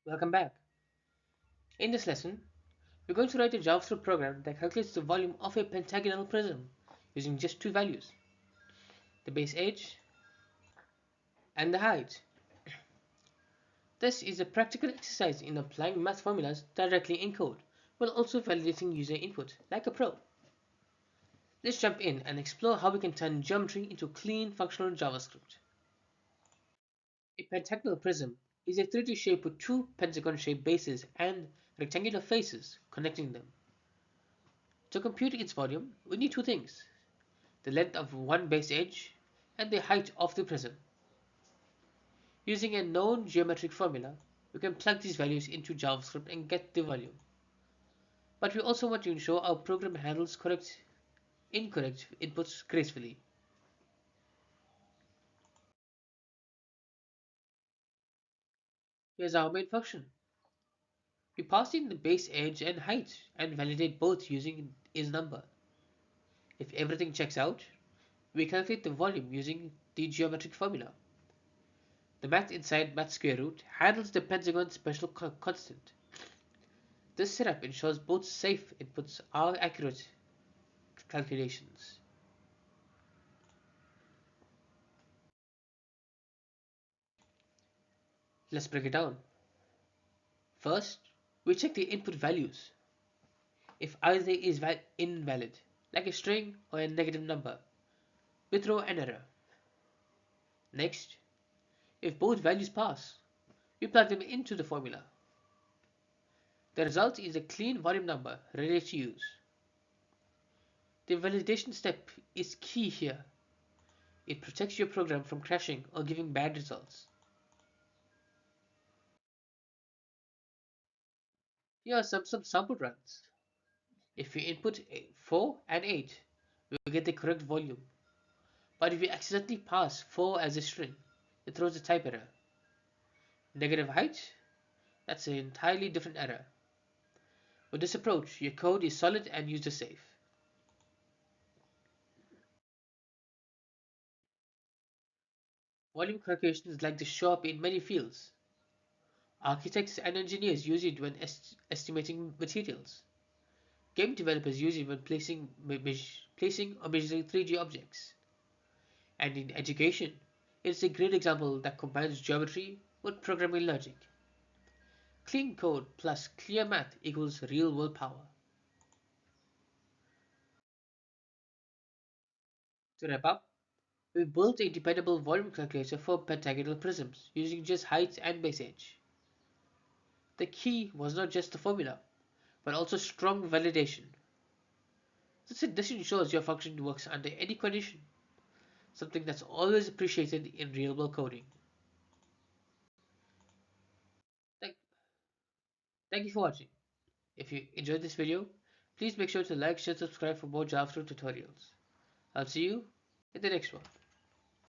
Welcome back. In this lesson, we're going to write a JavaScript program that calculates the volume of a pentagonal prism using just two values, the base edge and the height. This is a practical exercise in applying math formulas directly in code, while also validating user input, like a pro. Let's jump in and explore how we can turn geometry into clean functional JavaScript. A pentagonal prism is a 3D shape with two pentagon-shaped bases and rectangular faces connecting them. To compute its volume, we need two things: the length of one base edge and the height of the prism. Using a known geometric formula, we can plug these values into JavaScript and get the volume. But we also want to ensure our program handles incorrect inputs gracefully. Here's our main function. We pass in the base edge and height and validate both using isNumber. If everything checks out, we calculate the volume using the geometric formula. The math inside math square root handles the pentagon special constant. This setup ensures both safe inputs are accurate calculations. Let's break it down. First, we check the input values. If either is invalid, like a string or a negative number, we throw an error. Next, if both values pass, we plug them into the formula. The result is a clean volume number ready to use. The validation step is key here. It protects your program from crashing or giving bad results. Here are some sample runs. If we input 4 and 8, we will get the correct volume. But if we accidentally pass 4 as a string, it throws a type error. Negative height? That's an entirely different error. With this approach, your code is solid and user safe. Volume calculations like this show up in many fields. Architects and engineers use it when estimating materials. Game developers use it when placing or measuring 3D objects. And in education, it's a great example that combines geometry with programming logic. Clean code plus clear math equals real world power. To wrap up, we built a dependable volume calculator for pentagonal prisms using just height and base edge. The key was not just the formula, but also strong validation. This ensures your function works under any condition, something that's always appreciated in real world coding. Thank, thank you for watching. If you enjoyed this video, please make sure to like, share, subscribe for more JavaScript tutorials. I'll see you in the next one.